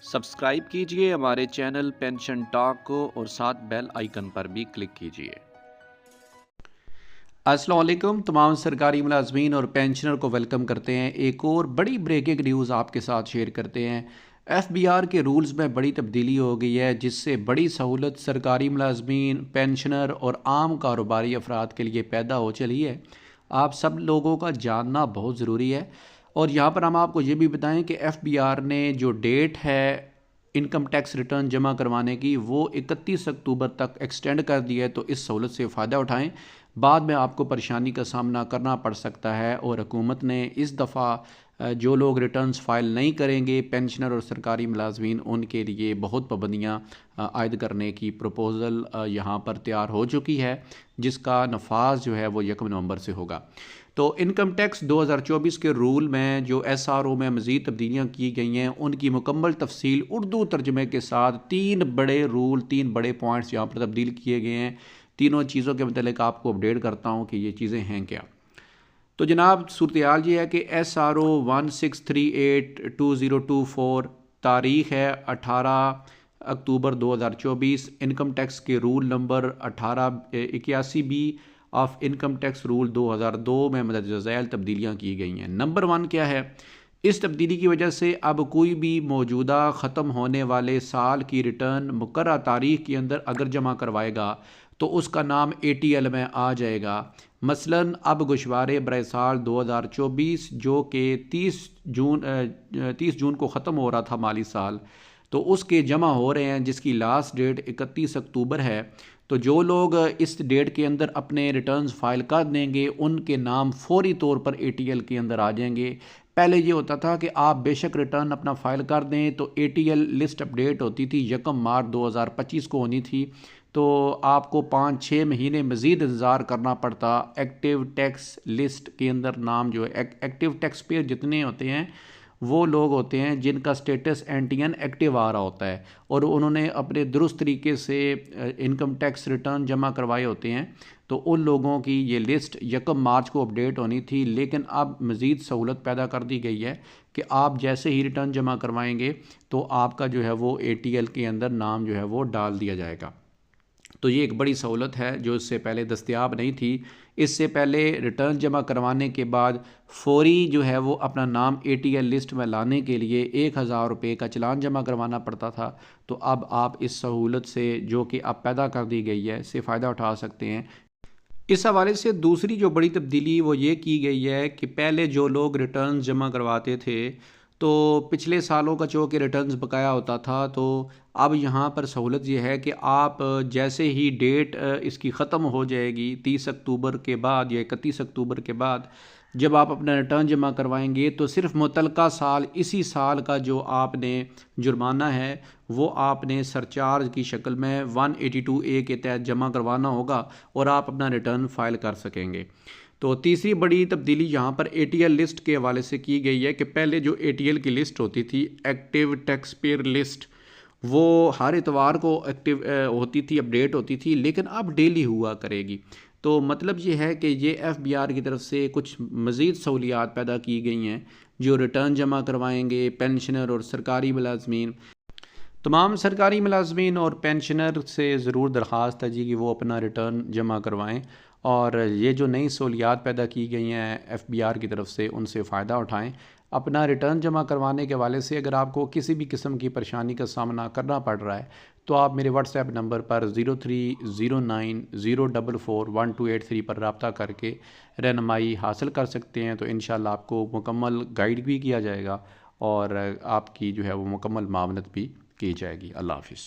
Subscribe कीजिए हमारे channel pension talk को और साथ बेल आइकन पर भी क्लिक कीजिए। अस्सलाम वालेकुम तमाम सरकारी मुलाजमीन और पेंशनर को वेलकम करते हैं। एक और बड़ी ब्रेकिंग न्यूज़ आपके साथ शेयर करते हैं। FBR के रूल्स में बड़ी तब्दीली हो गई है, जिससे बड़ी सहूलत सरकारी मुलाजमीन, पेंशनर और आम कारोबारी अफराद के लिए पैदा हो चली है। आप सब लोगों का जानना बहुत ज़रूरी है। और यहाँ पर हम आपको ये भी बताएं कि FBR ने जो डेट है इनकम टैक्स रिटर्न जमा करवाने की, वो 31 अक्टूबर तक एक्सटेंड कर दी है। तो इस सहूलत से फ़ायदा उठाएं, बाद में आपको परेशानी का सामना करना पड़ सकता है। और हुकूमत ने इस दफ़ा जो लोग रिटर्न्स फाइल नहीं करेंगे, पेंशनर और सरकारी मुलाजमीन, उनके लिए बहुत पाबंदियाँ आयद करने की प्रपोज़ल यहाँ पर तैयार हो चुकी है, जिसका नफाज जो है वो 1 नवंबर से होगा। तो इनकम टैक्स 2024 के रूल में जो SRO में मज़ीद तब्दीलियाँ की गई हैं, उनकी मुकम्मल तफसील उर्दू तर्जमे के साथ 3 बड़े रूल, 3 बड़े पॉइंट्स यहाँ पर तब्दील किए गए हैं। तीनों चीज़ों के मतलब आपको अपडेट करता हूँ कि ये चीज़ें हैं क्या। तो जनाब, सूरत ये है कि SRO 1638/2024 तारीख़ है 18 अक्टूबर 2024। इनकम टैक्स के rule number 1881B of income tax rule 2002 में मदद झैल तब्दीलियाँ की गई हैं। नंबर 1 क्या है? इस तब्दीली की वजह से अब कोई भी मौजूदा ख़त्म होने वाले साल की रिटर्न मुकर्रर तारीख के अंदर अगर जमा करवाएगा तो उसका नाम ATL में आ जाएगा। मसलन अब गोशवारे बरए साल 2024 जो कि 30 जून को ख़त्म हो रहा था माली साल, तो उसके जमा हो रहे हैं, जिसकी लास्ट डेट 31 अक्टूबर है। तो जो लोग इस डेट के अंदर अपने रिटर्न्स फाइल कर देंगे, उनके नाम फौरी तौर पर ATL के अंदर आ जाएंगे। पहले ये होता था कि आप बेशक रिटर्न अपना फाइल कर दें तो ATL लिस्ट अपडेट होती थी 1 मार्च 2025 को होनी थी, तो आपको 5-6 महीने मज़ीद इंतज़ार करना पड़ता। एक्टिव टैक्स लिस्ट के अंदर नाम जो है, एक्टिव टैक्स पेयर जितने होते हैं वो लोग होते हैं जिनका स्टेटस एंटीएन एक्टिव आ रहा होता है और उन्होंने अपने दुरुस्त तरीके से इनकम टैक्स रिटर्न जमा करवाए होते हैं। तो उन लोगों की ये लिस्ट 1 मार्च को अपडेट होनी थी, लेकिन अब मज़ीद सहूलत पैदा कर दी गई है कि आप जैसे ही रिटर्न जमा करवाएंगे तो आपका जो है वो ATL के अंदर नाम जो है वो डाल दिया जाएगा। तो ये एक बड़ी सहूलत है जो इससे पहले दस्तयाब नहीं थी। इससे पहले रिटर्न जमा करवाने के बाद फौरी जो है वो अपना नाम ATL लिस्ट में लाने के लिए 1000 रुपये का चालान जमा करवाना पड़ता था। तो अब आप इस सहूलत से जो कि अब पैदा कर दी गई है, इससे फ़ायदा उठा सकते हैं। इस हवाले से दूसरी जो बड़ी तब्दीली वो ये की गई है कि पहले जो लोग रिटर्न जमा करवाते थे तो पिछले सालों का जो कि रिटर्न्स बकाया होता था, तो अब यहाँ पर सहूलत ये है कि आप जैसे ही डेट इसकी ख़त्म हो जाएगी 30 अक्टूबर के बाद या 31 अक्टूबर के बाद, जब आप अपना रिटर्न जमा करवाएंगे तो सिर्फ मुतलका साल, इसी साल का जो आपने जुर्माना है वो आपने सरचार्ज की शक्ल में 182A के तहत जमा करवाना होगा और आप अपना रिटर्न फाइल कर सकेंगे। तो तीसरी बड़ी तब्दीली यहाँ पर ATL लिस्ट के हवाले से की गई है कि पहले जो ATL की लिस्ट होती थी, एक्टिव टैक्स पेयर लिस्ट, वो हर इतवार को एक्टिव होती थी, अपडेट होती थी, लेकिन अब डेली हुआ करेगी। तो मतलब ये है कि ये FBR की तरफ से कुछ मज़ीद सहूलियात पैदा की गई हैं। जो रिटर्न जमा करवाएंगे पेंशनर और सरकारी मुलाजमीन, तमाम सरकारी मुलाजमीन और पेंशनर से ज़रूर दरख्वास्त है जी कि वो अपना रिटर्न जमा करवाएं और ये जो नई सहूलियात पैदा की गई हैं FBR की तरफ से, उनसे फ़ायदा उठाएं। अपना रिटर्न जमा करवाने के हवाले से अगर आपको किसी भी किस्म की परेशानी का सामना करना पड़ रहा है तो आप मेरे WhatsApp नंबर पर 0309044123 पर रब्ता करके रहनुमाई हासिल कर सकते हैं। तो इंशाल्लाह आपको मुकम्मल गाइड भी किया जाएगा और आपकी जो है वो मुकम्मल मावनत भी की जाएगी। अल्लाह हाफ़िज़।